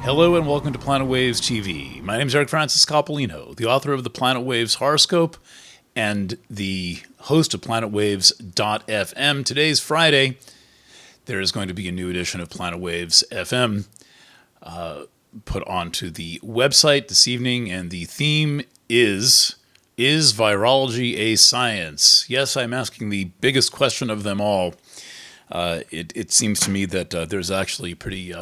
Hello and welcome to Planet Waves TV. My name is Eric Francis Coppolino, the author of the Planet Waves horoscope and the host of PlanetWaves.fm. Today's Friday. There is going to be a new edition of Planet Waves FM put onto the website this evening, and the theme is virology a science? Yes, I'm asking the biggest question of them all. It seems to me that there's actually a pretty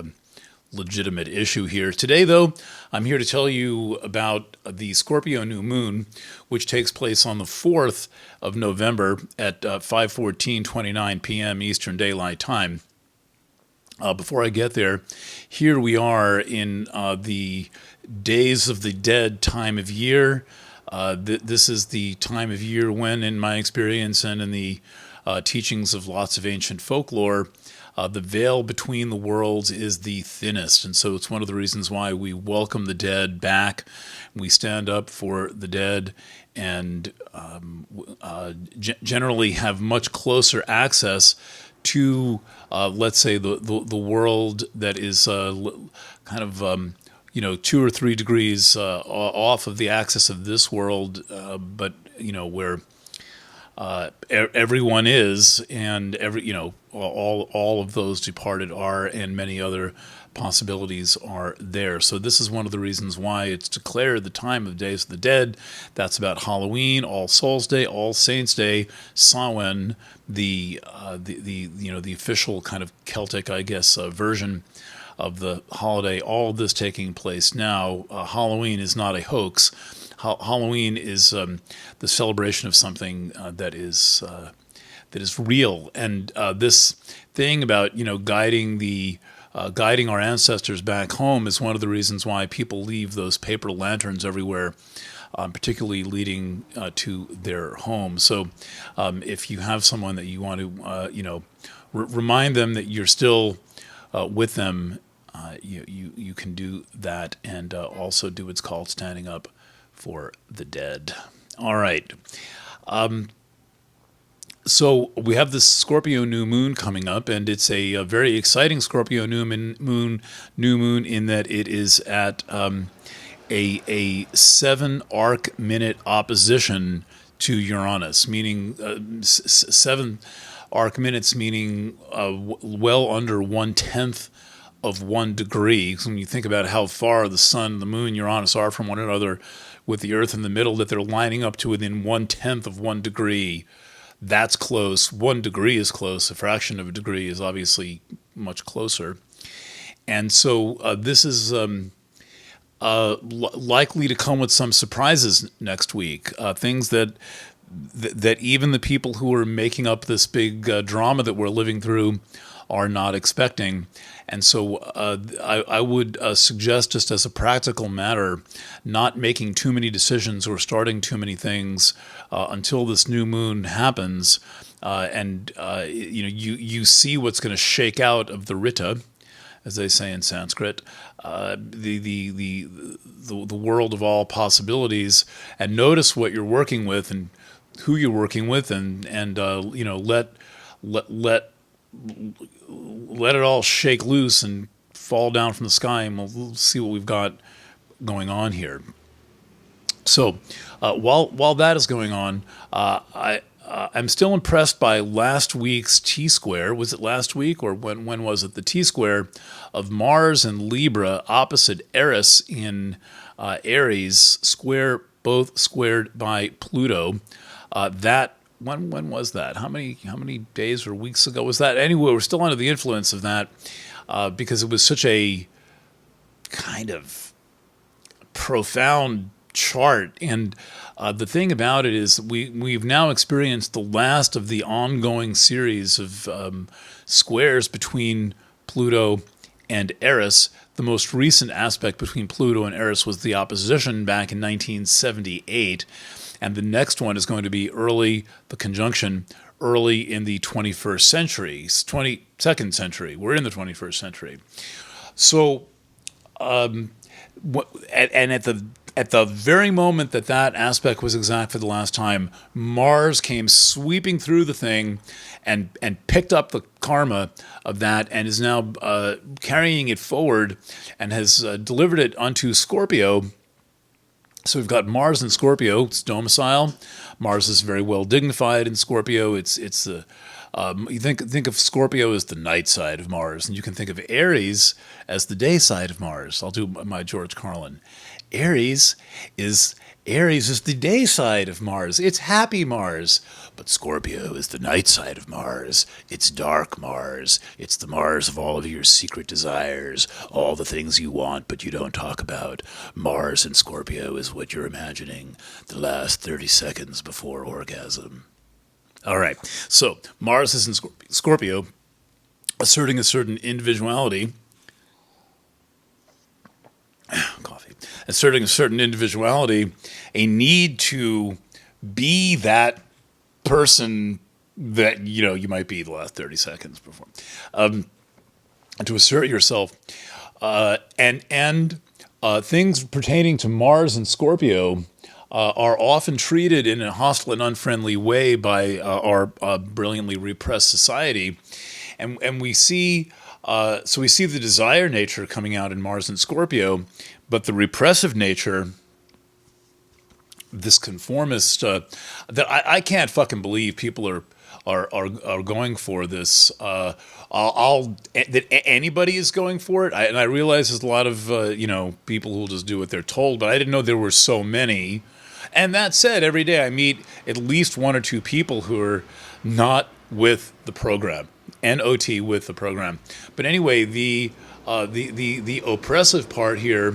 legitimate issue here. Today, though, I'm here to tell you about the Scorpio New Moon, which takes place on the 4th of November at 5:14:29 p.m. Eastern Daylight Time. Before I get there, here we are in the Days of the Dead time of year. This is the time of year when, in my experience and in the teachings of lots of ancient folklore, the veil between the worlds is the thinnest. And so it's one of the reasons why we welcome the dead back. We stand up for the dead and generally have much closer access to, let's say, the world that is kind of 2 or 3 degrees off of the axis of this world, but where everyone is, and all of those departed are, and many other possibilities are there. So this is one of the reasons why it's declared the time of Days of the Dead. That's about Halloween, All Souls Day, All Saints Day, Samhain, the official kind of Celtic, I guess, version of the holiday. All of this taking place now. Halloween is not a hoax. Halloween is the celebration of something that is real, and this thing about guiding our ancestors back home is one of the reasons why people leave those paper lanterns everywhere, particularly leading to their home. So, if you have someone that you want to, remind them that you're still with them, you can do that, and also do what's called standing up for the dead. All right. So we have this Scorpio New Moon coming up, and it's a very exciting Scorpio New Moon in that it is at a 7 arc minute opposition to Uranus, meaning 7 arc minutes, meaning well under 1/10 of 1 degree. So when you think about how far the sun, the moon, Uranus are from one another, with the Earth in the middle, that they're lining up to within 1/10 of 1 degree. That's close. 1 degree is close. A fraction of a degree is obviously much closer. And so this is likely to come with some surprises next week. Things that even the people who are making up this big drama that we're living through are not expecting. And so I would suggest, just as a practical matter, not making too many decisions or starting too many things until this new moon happens, and you see what's going to shake out of the Rita, as they say in Sanskrit, the world of all possibilities, and notice what you're working with and who you're working with, and let it all shake loose and fall down from the sky, and we'll see what we've got going on here. So while that is going on, I'm still impressed by last week's T-square. Was it last week, or when was it? The T-square of Mars and Libra opposite Eris in Aries, both squared by Pluto. When was that? How many days or weeks ago was that? Anyway, we're still under the influence of that because it was such a kind of profound chart. And the thing about it is we've now experienced the last of the ongoing series of squares between Pluto and Eris. The most recent aspect between Pluto and Eris was the opposition back in 1978. And the next one is going to be the conjunction early in the 21st century, 22nd century. We're in the 21st century. So and at the very moment that that aspect was exact for the last time, Mars came sweeping through the thing and picked up the karma of that and is now carrying it forward and has delivered it onto Scorpio. So we've got Mars in Scorpio, its domicile. Mars is very well dignified in Scorpio. It's the you think of Scorpio as the night side of Mars, and you can think of Aries as the day side of Mars. I'll do my George Carlin. Aries is the day side of Mars. It's happy Mars. But Scorpio is the night side of Mars. It's dark Mars. It's the Mars of all of your secret desires, all the things you want but you don't talk about. Mars in Scorpio is what you're imagining the last 30 seconds before orgasm. All right, so Mars is in Scorpio, asserting a certain individuality. Coffee. Asserting a certain individuality, a need to be that person that you might be the last 30 seconds before, to assert yourself, and things pertaining to Mars and Scorpio are often treated in a hostile and unfriendly way by our brilliantly repressed society, and we see the desire nature coming out in Mars and Scorpio, but the repressive nature, this conformist, that I can't fucking believe people are going for this. That anybody is going for it. And I realize there's a lot of people who will just do what they're told, but I didn't know there were so many. And that said, every day I meet at least one or two people who are not with the program, not with the program. But anyway, the oppressive part here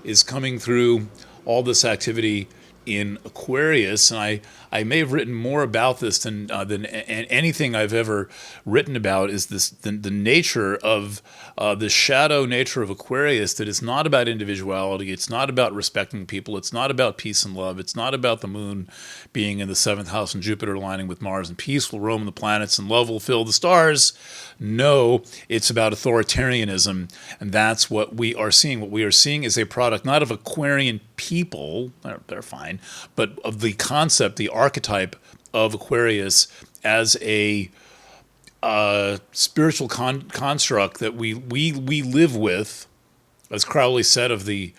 is coming through all this activity in Aquarius, and I may have written more about this than anything I've ever written about. Is this the nature of the shadow nature of Aquarius, that is not about individuality, it's not about respecting people, it's not about peace and love, it's not about the moon being in the 7th house and Jupiter aligning with Mars, and peace will roam the planets and love will fill the stars. No, it's about authoritarianism, and that's what we are seeing. What we are seeing is a product not of Aquarian people, they're fine, but of the concept, the archetype of Aquarius as a spiritual construct that we live with. As Crowley said of the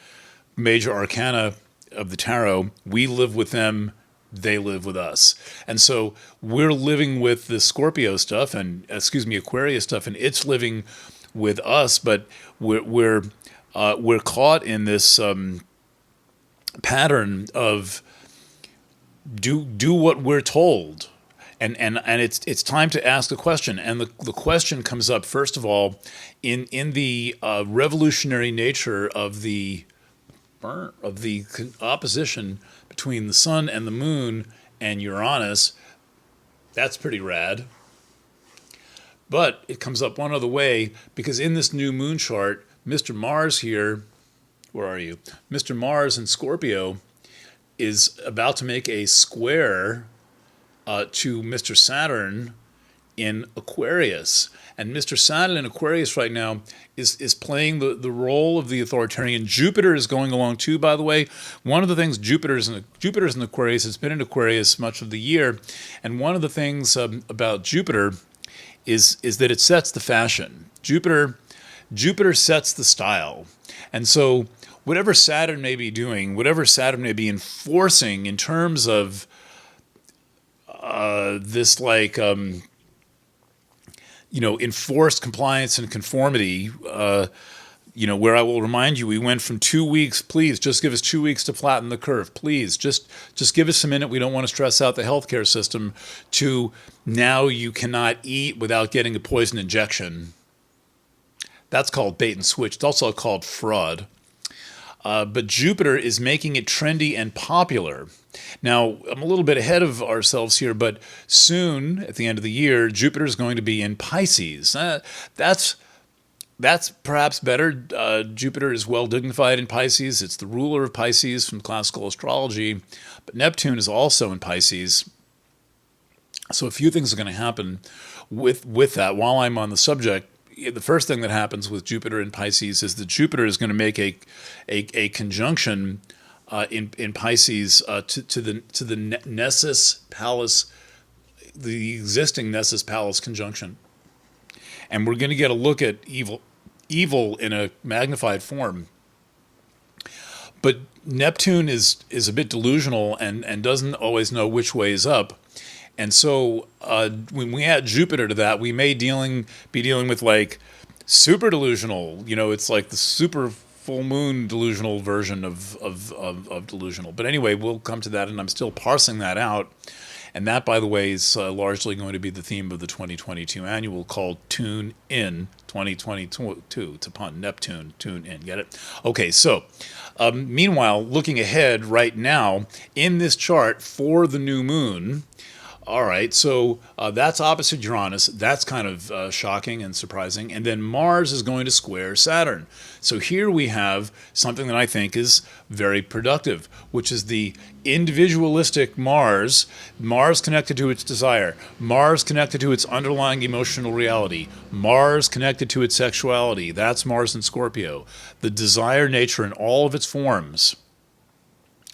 major arcana of the tarot, we live with them, they live with us. And so we're living with the Scorpio stuff Aquarius stuff, and it's living with us, but we're caught in this pattern of do what we're told. And it's time to ask the question. And the question comes up, first of all, in the revolutionary nature of the opposition between the sun and the moon and Uranus. That's pretty rad. But it comes up one other way, because in this new moon chart, Mr. Mars here, where are you? Mr. Mars in Scorpio is about to make a square to Mr. Saturn in Aquarius. And Mr. Saturn in Aquarius right now is playing the role of the authoritarian. Jupiter is going along too, by the way. One of the things, Jupiter's in Aquarius, it's been in Aquarius much of the year, and one of the things about Jupiter is that it sets the fashion. Jupiter sets the style. And so whatever Saturn may be doing, whatever Saturn may be enforcing in terms of this enforced compliance and conformity, where I will remind you, we went from 2 weeks, please just give us 2 weeks to flatten the curve, please just give us a minute, we don't want to stress out the healthcare system, to now you cannot eat without getting a poison injection. That's called bait and switch. It's also called fraud. But Jupiter is making it trendy and popular. Now, I'm a little bit ahead of ourselves here, but soon, at the end of the year, Jupiter is going to be in Pisces. That's perhaps better. Jupiter is well dignified in Pisces. It's the ruler of Pisces from classical astrology. But Neptune is also in Pisces. So a few things are going to happen with that. While I'm on the subject, the first thing that happens with Jupiter in Pisces is that Jupiter is going to make a conjunction in Pisces to the Nessus Pallas, the existing Nessus Pallas conjunction, and we're going to get a look at evil in a magnified form. But Neptune is a bit delusional and doesn't always know which way is up. And so when we add Jupiter to that, we may be dealing with like super delusional. It's like the super full moon delusional version of delusional. But anyway, we'll come to that, and I'm still parsing that out. And that, by the way, is largely going to be the theme of the 2022 annual, called Tune In 2022. It's upon Neptune, tune in. Get it? Okay, so meanwhile, looking ahead right now in this chart for the new moon. All right, so that's opposite Uranus. That's kind of shocking and surprising. And then Mars is going to square Saturn. So here we have something that I think is very productive, which is the individualistic Mars connected to its desire, Mars connected to its underlying emotional reality, Mars connected to its sexuality. That's Mars in Scorpio. The desire nature in all of its forms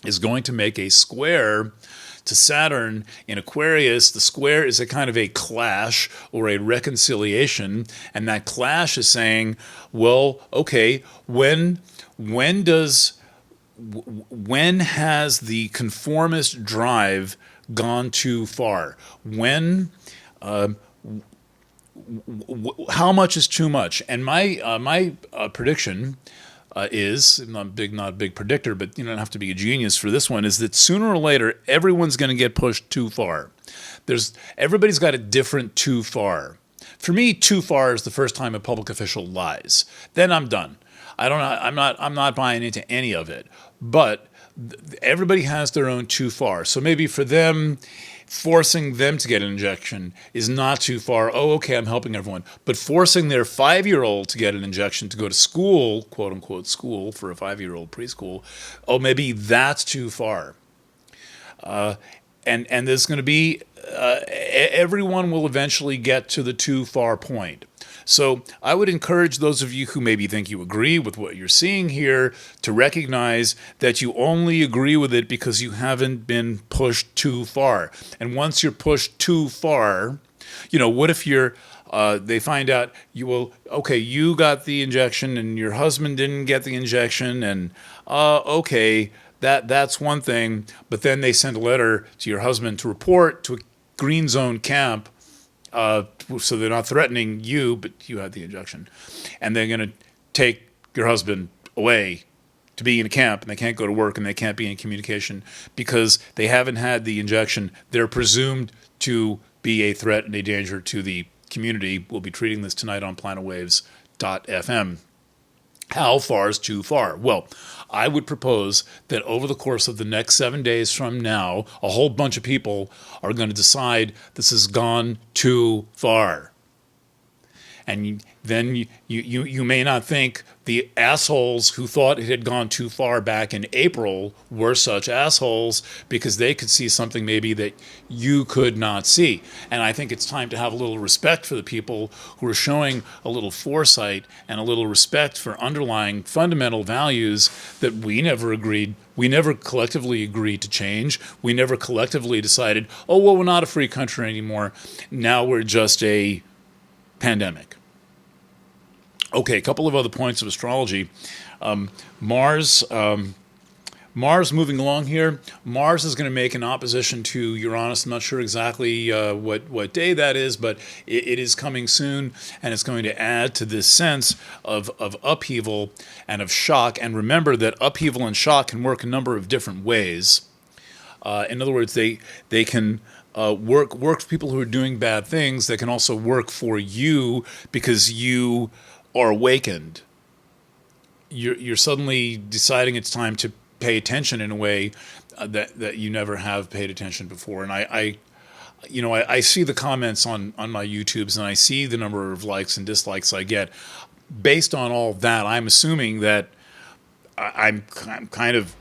is going to make a square to Saturn in Aquarius. The square is a kind of a clash or a reconciliation, and that clash is saying, well, okay, when has the conformist drive gone too far? How much is too much? And my prediction is, not a big predictor, but you don't have to be a genius for this one, is that sooner or later everyone's going to get pushed too far. Everybody's got a different too far. For me, too far is the first time a public official lies. Then I'm done. I'm not buying into any of it. But everybody has their own too far. So maybe for them, forcing them to get an injection is not too far. Oh, okay, I'm helping everyone. But forcing their 5-year-old to get an injection to go to school, quote unquote school for a 5-year-old preschool, oh, maybe that's too far. And there's going to be, everyone will eventually get to the too far point. So I would encourage those of you who maybe think you agree with what you're seeing here to recognize that you only agree with it because you haven't been pushed too far. And once you're pushed too far, what if they find out you got the injection and your husband didn't get the injection, and okay, that's one thing, but then they send a letter to your husband to report to a green zone camp, so they're not threatening you, but you had the injection. And they're going to take your husband away to be in a camp, and they can't go to work, and they can't be in communication because they haven't had the injection. They're presumed to be a threat and a danger to the community. We'll be treating this tonight on planetwaves.fm. How far is too far? Well, I would propose that over the course of the next 7 days from now, a whole bunch of people are going to decide this has gone too far. And then you may not think the assholes who thought it had gone too far back in April were such assholes because they could see something maybe that you could not see. And I think it's time to have a little respect for the people who are showing a little foresight and a little respect for underlying fundamental values that we never collectively agreed to change. We never collectively decided, oh, well, we're not a free country anymore. Now we're just a pandemic. Okay, a couple of other points of astrology. Mars moving along here. Mars is going to make an opposition to Uranus. I'm not sure exactly what day that is, but it is coming soon, and it's going to add to this sense of upheaval and of shock. And remember that upheaval and shock can work a number of different ways. In other words, they can work for people who are doing bad things. They can also work for you because you are awakened. You're suddenly deciding it's time to pay attention in a way that you never have paid attention before. And I see the comments on my YouTubes, and I see the number of likes and dislikes I get. Based on all that, I'm assuming that I'm kind of,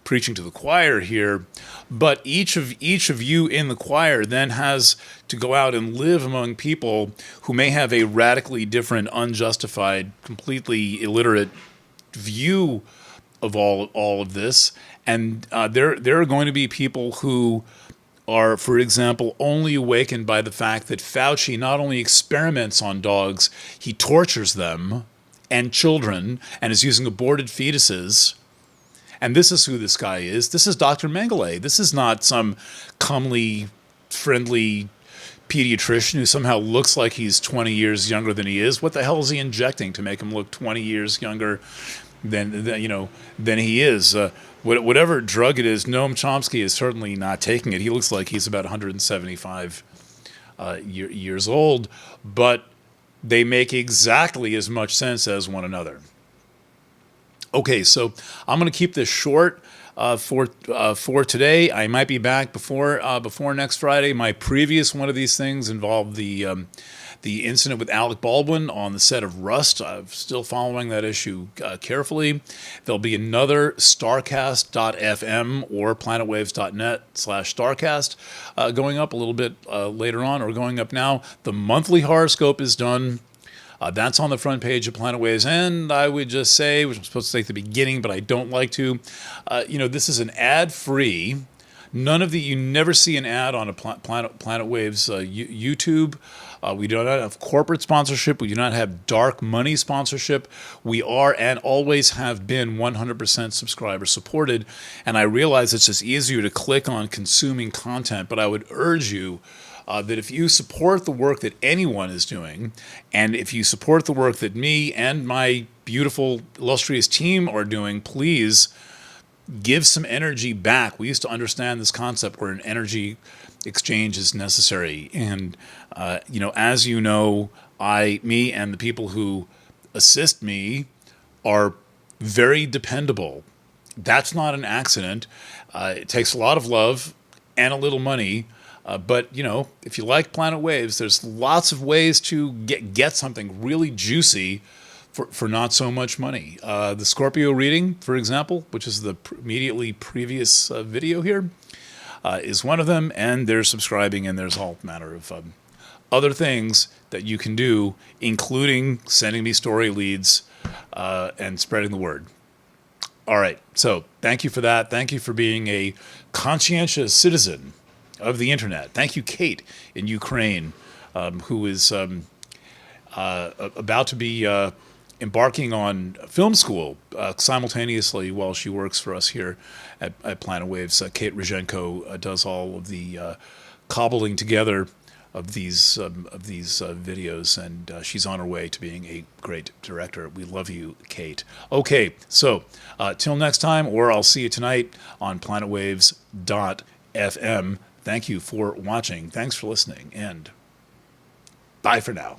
preaching to the choir here, but each of you in the choir then has to go out and live among people who may have a radically different, unjustified, completely illiterate view of all of this, and there are going to be people who are, for example, only awakened by the fact that Fauci not only experiments on dogs, he tortures them and children, and is using aborted fetuses. And this is who this guy is. This is Dr. Mengele. This is not some comely, friendly pediatrician who somehow looks like he's 20 years younger than he is. What the hell is he injecting to make him look 20 years younger than he is? Whatever drug it is, Noam Chomsky is certainly not taking it. He looks like he's about 175 years old, but they make exactly as much sense as one another. Okay, so I'm going to keep this short for today. I might be back before next Friday. My previous one of these things involved the incident with Alec Baldwin on the set of Rust. I'm still following that issue carefully. There'll be another Starcast.fm or planetwaves.net/Starcast going up a little bit later on, or going up now. The monthly horoscope is done. That's on the front page of Planet Waves, and I would just say, which I'm supposed to say at the beginning, but I don't like to, this is an ad-free. You never see an ad on a Planet Waves YouTube. We do not have corporate sponsorship. We do not have dark money sponsorship. We are and always have been 100% subscriber supported. And I realize it's just easier to click on consuming content, but I would urge you that if you support the work that anyone is doing, and if you support the work that me and my beautiful, illustrious team are doing, please give some energy back. We used to understand this concept where an energy exchange is necessary. And, as you know, me and the people who assist me are very dependable. That's not an accident. It takes a lot of love and a little money. But, if you like Planet Waves, there's lots of ways to get something really juicy for not so much money. The Scorpio reading, for example, which is the immediately previous video here, is one of them. And there's subscribing, and there's all manner of other things that you can do, including sending me story leads and spreading the word. All right. So thank you for that. Thank you for being a conscientious citizen of the internet. Thank you, Kate, in Ukraine, who is about to be embarking on film school simultaneously while she works for us here at Planet Waves. Kate Rizhenko does all of the cobbling together of these videos, and she's on her way to being a great director. We love you, Kate. Okay, so till next time, or I'll see you tonight on planetwaves.fm. Thank you for watching. Thanks for listening, and bye for now.